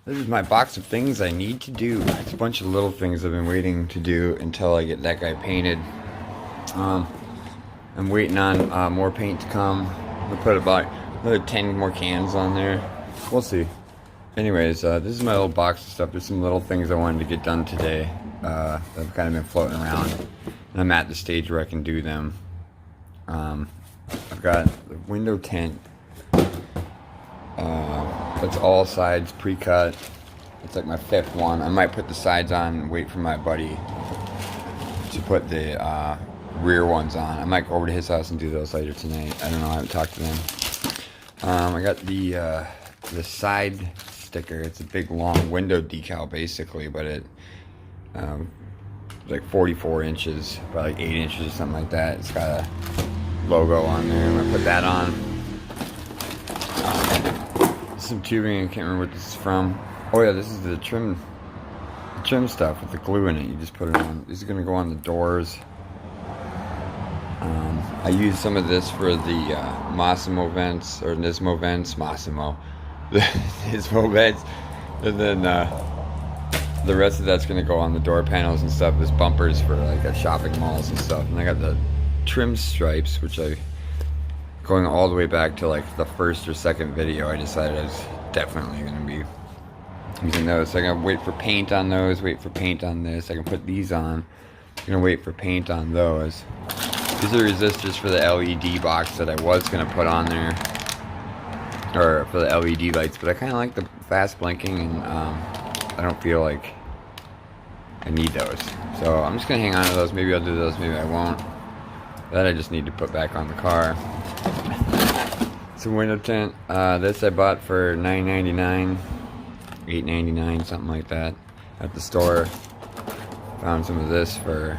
This is my box of things I need to do. It's a bunch of little things I've been waiting to do until I get that guy painted. I'm waiting on more paint to come. I'm gonna put about another 10 more cans on there. We'll see. Anyways, this is my little box of stuff. There's some little things I wanted to get done today that have kind of been floating around. And I'm at the stage where I can do them. I've got the window tint. It's all sides pre-cut. It's like my 5th one. I might put the sides on and wait for my buddy to put the rear ones on. I might go over to his house and do those later tonight. I don't know. I haven't talked to them. I got the side sticker. It's a big long window decal basically, but it like 44 inches, probably like 8 inches or something like that. It's got a logo on there. I'm gonna put that on. Some tubing. I can't remember what this is from. Oh yeah, this is the trim stuff with the glue in it. You just put it on. This is gonna go on the doors. I used some of this for the Nismo vents, the Nismo vents, and then the rest of that's gonna go on the door panels and stuff. There's bumpers for like shopping malls and stuff. And I got the trim stripes, which going all the way back to like the 1st or 2nd video, I decided I was definitely going to be using those. So I'm going to wait for paint on those, wait for paint on this. I can put these on. I'm going to wait for paint on those. These are resistors for the LED box that I was going to put on there. Or for the LED lights, but I kind of like the fast blinking and I don't feel like I need those. So I'm just going to hang on to those. Maybe I'll do those, maybe I won't. That I just need to put back on the car. Some window tint. This I bought for $9.99, $8.99, something like that, at the store. Found some of this for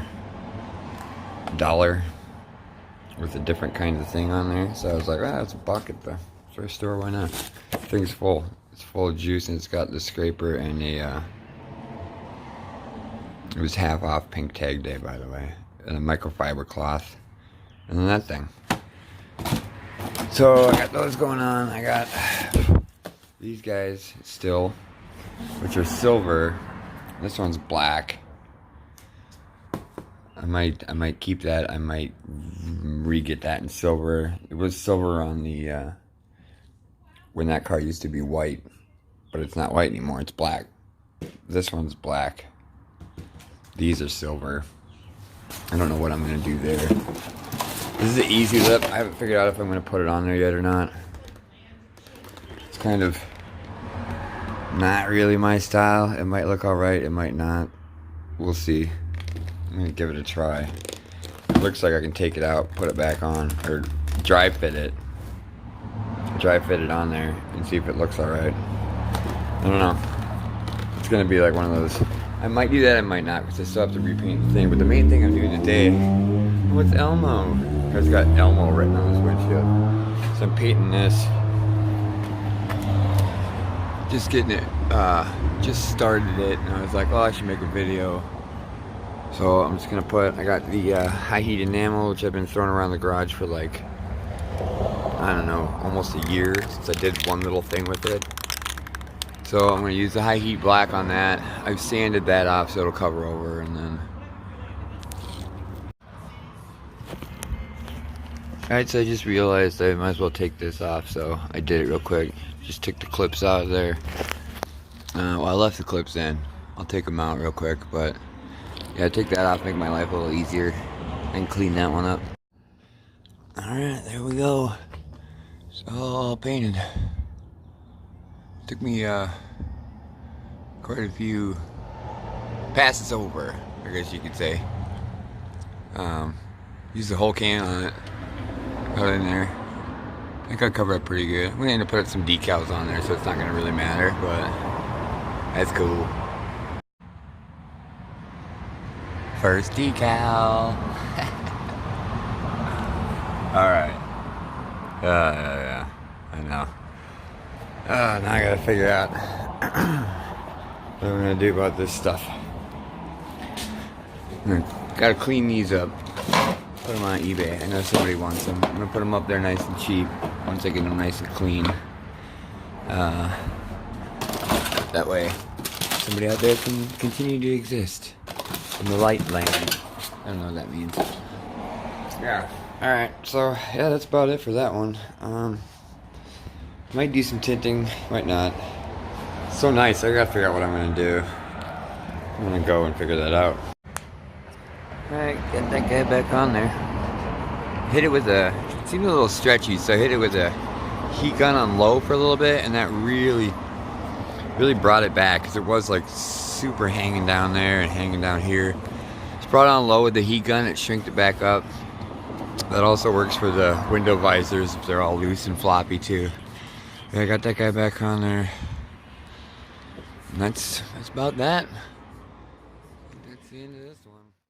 $1 with a different kind of thing on there. So I was like, it's a buck at the thrift store. Why not? The thing's full. It's full of juice, and it's got the scraper and a. It was half off Pink Tag Day, by the way, and a microfiber cloth. And then that thing. So I got those going on. I got these guys still, which are silver. This one's black. I might keep that. I might re-get that in silver. It was silver on the when that car used to be white, but it's not white anymore. It's black. This one's black. These are silver. I don't know what I'm gonna do there. This is an easy lip. I haven't figured out if I'm going to put it on there yet or not. It's kind of not really my style. It might look alright, it might not. We'll see. I'm going to give it a try. It looks like I can take it out, put it back on, or dry fit it. Dry fit it on there and see if it looks alright. I don't know. It's going to be like one of those. I might do that, I might not, because I still have to repaint the thing. But the main thing I'm doing today, what's Elmo? It's got Elmo written on this windshield. So I'm painting this. Just getting it, just started it, and I was like, I should make a video. So I'm just gonna I got the high heat enamel, which I've been throwing around the garage for like, I don't know, almost a year since I did one little thing with it. So I'm gonna use the high heat black on that. I've sanded that off so it'll cover over, and then. Alright, so I just realized I might as well take this off, so I did it real quick. Just took the clips out of there. Well, I left the clips in. I'll take them out real quick, but yeah, take that off, make my life a little easier, and clean that one up. Alright, there we go. It's all painted. Took me quite a few passes over, I guess you could say. Used the whole can on it. Put it in there. I think I covered it pretty good. I'm going to put some decals on there, so it's not going to really matter, but that's cool. First decal. Alright. Yeah, I know. Now I gotta figure out what I'm gonna do about this stuff. Gotta clean these up. Put them on eBay. I know somebody wants them. I'm gonna put them up there nice and cheap once I get them nice and clean. That That way, somebody out there can continue to exist in the light land. I don't know what that means. Yeah. Alright, so yeah, that's about it for that one. Might do some tinting, might not. So nice, I gotta figure out what I'm gonna do. I'm gonna go and figure that out. Alright, get that guy back on there. Hit it with a, it seemed a little stretchy, so I hit it with a heat gun on low for a little bit, and that really brought it back, because it was like super hanging down there and hanging down here. Just brought it on low with the heat gun, it shrinked it back up. That also works for the window visors if they're all loose and floppy too. Yeah, I got that guy back on there. And that's about that.